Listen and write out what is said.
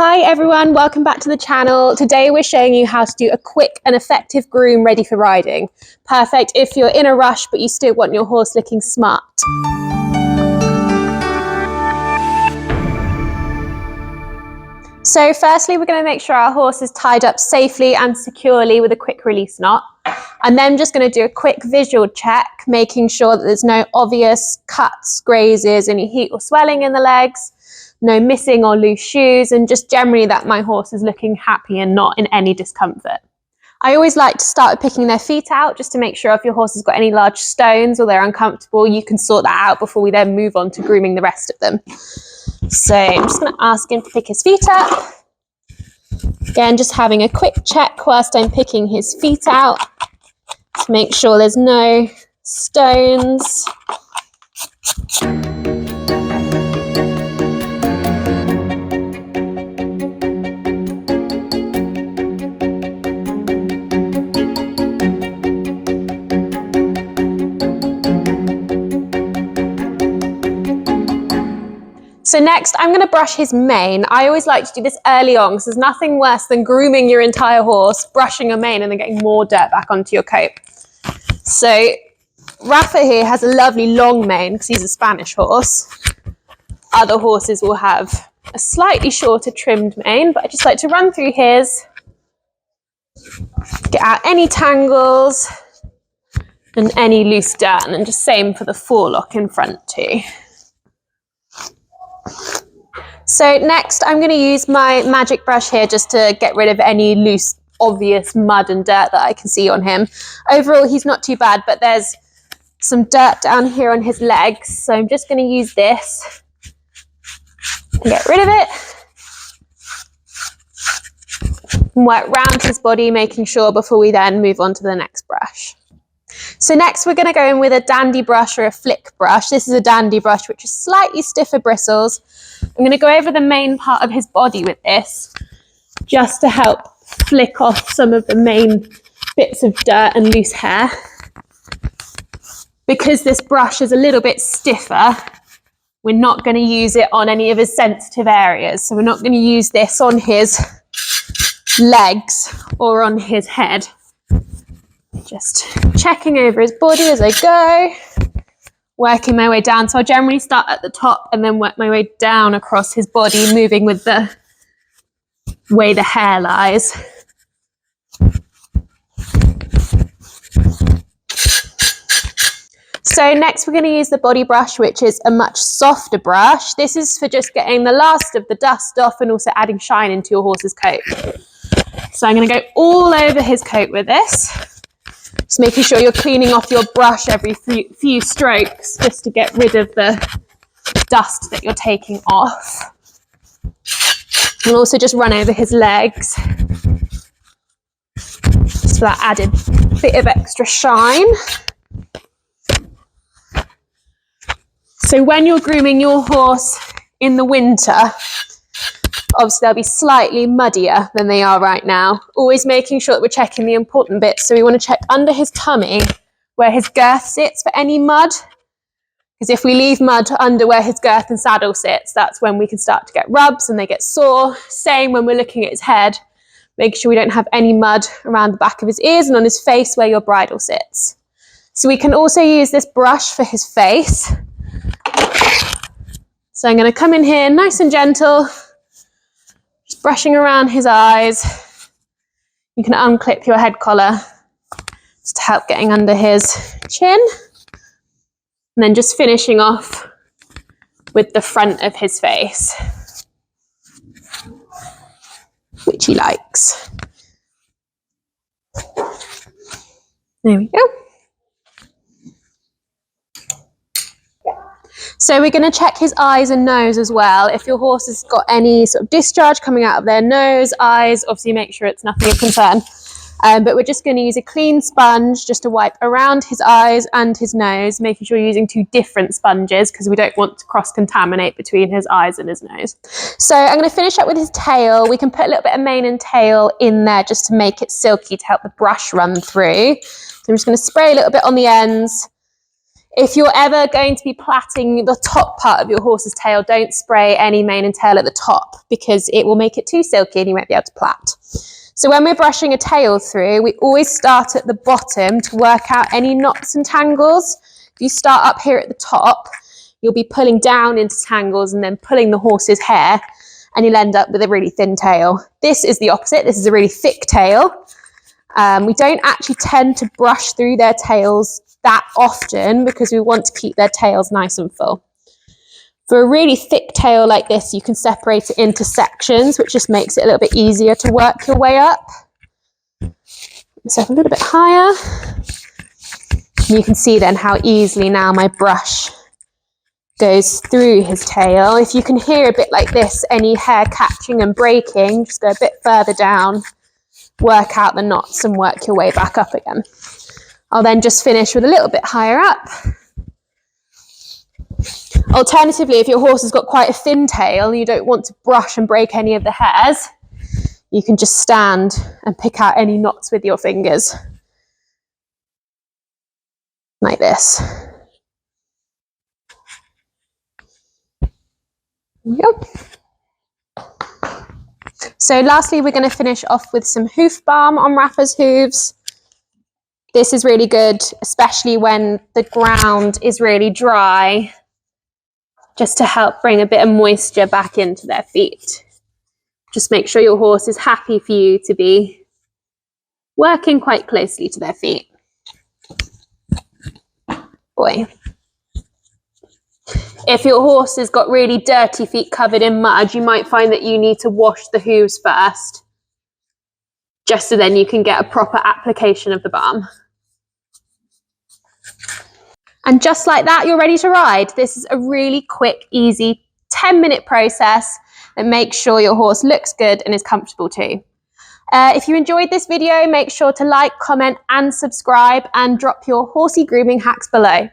Hi everyone, welcome back to the channel. Today we're showing you how to do a quick and effective groom ready for riding. Perfect if you're in a rush but you still want your horse looking smart. So firstly, we're going to make sure our horse is tied up safely and securely with a quick release knot. And then just going to do a quick visual check, making sure that there's no obvious cuts, grazes, any heat or swelling in the legs, no missing or loose shoes, and just generally that my horse is looking happy and not in any discomfort. I always like to start with picking their feet out just to make sure if your horse has got any large stones or they're uncomfortable, you can sort that out before we then move on to grooming the rest of them. So I'm just going to ask him to pick his feet up. Again, just having a quick check whilst I'm picking his feet out to make sure there's no stones. So next, I'm going to brush his mane. I always like to do this early on because there's nothing worse than grooming your entire horse, brushing your mane and then getting more dirt back onto your coat. So Rafa here has a lovely long mane because he's a Spanish horse. Other horses will have a slightly shorter trimmed mane, but I just like to run through his, get out any tangles and any loose dirt, and then just same for the forelock in front too. So next I'm going to use my magic brush here just to get rid of any loose, obvious mud and dirt that I can see on him. Overall he's not too bad, but there's some dirt down here on his legs, so I'm just going to use this and get rid of it. And work round his body, making sure before we then move on to the next brush. So next we're going to go in with a dandy brush or a flick brush. This is a dandy brush which is slightly stiffer bristles. I'm going to go over the main part of his body with this just to help flick off some of the main bits of dirt and loose hair. Because this brush is a little bit stiffer, we're not going to use it on any of his sensitive areas. So we're not going to use this on his legs or on his head. Just checking over his body as I go, working my way down. So I'll generally start at the top and then work my way down across his body, moving with the way the hair lies. So next we're going to use the body brush, which is a much softer brush. This is for just getting the last of the dust off and also adding shine into your horse's coat. So I'm going to go all over his coat with this. Just making sure you're cleaning off your brush every few strokes just to get rid of the dust that you're taking off. And also just run over his legs just for that added bit of extra shine. So when you're grooming your horse in the winter, obviously they'll be slightly muddier than they are right now. Always making sure that we're checking the important bits. So we want to check under his tummy where his girth sits for any mud. Because if we leave mud under where his girth and saddle sits, that's when we can start to get rubs and they get sore. Same when we're looking at his head. Make sure we don't have any mud around the back of his ears and on his face where your bridle sits. So we can also use this brush for his face. So I'm going to come in here nice and gentle. Just brushing around his eyes. You can unclip your head collar just to help getting under his chin. And then just finishing off with the front of his face, which he likes. There we go. So we're going to check his eyes and nose as well. If your horse has got any sort of discharge coming out of their nose, eyes, obviously make sure it's nothing of concern. But we're just going to use a clean sponge just to wipe around his eyes and his nose, making sure you're using two different sponges because we don't want to cross-contaminate between his eyes and his nose. So I'm going to finish up with his tail. We can put a little bit of mane and tail in there just to make it silky to help the brush run through. So I'm just going to spray a little bit on the ends. If you're ever going to be plaiting the top part of your horse's tail, don't spray any mane and tail at the top because it will make it too silky and you won't be able to plait. So when we're brushing a tail through, we always start at the bottom to work out any knots and tangles. If you start up here at the top, you'll be pulling down into tangles and then pulling the horse's hair, and you'll end up with a really thin tail. This is the opposite. This is a really thick tail. We don't actually tend to brush through their tails that often because we want to keep their tails nice and full. For a really thick tail like this, you can separate it into sections, which just makes it a little bit easier to work your way up. So a little bit higher. And you can see then how easily now my brush goes through his tail. If you can hear a bit like this, any hair catching and breaking, just go a bit further down, work out the knots and work your way back up again. I'll then just finish with a little bit higher up. Alternatively, if your horse has got quite a thin tail and you don't want to brush and break any of the hairs, you can just stand and pick out any knots with your fingers. Like this. There we go. So lastly, we're going to finish off with some hoof balm on Rafa's hooves. This is really good, especially when the ground is really dry, just to help bring a bit of moisture back into their feet. Just make sure your horse is happy for you to be working quite closely to their feet. Boy. If your horse has got really dirty feet covered in mud, you might find that you need to wash the hooves first, just so then you can get a proper application of the balm. And just like that, you're ready to ride. This is a really quick, easy 10-minute process that makes sure your horse looks good and is comfortable too. If you enjoyed this video, make sure to like, comment and subscribe and drop your horsey grooming hacks below.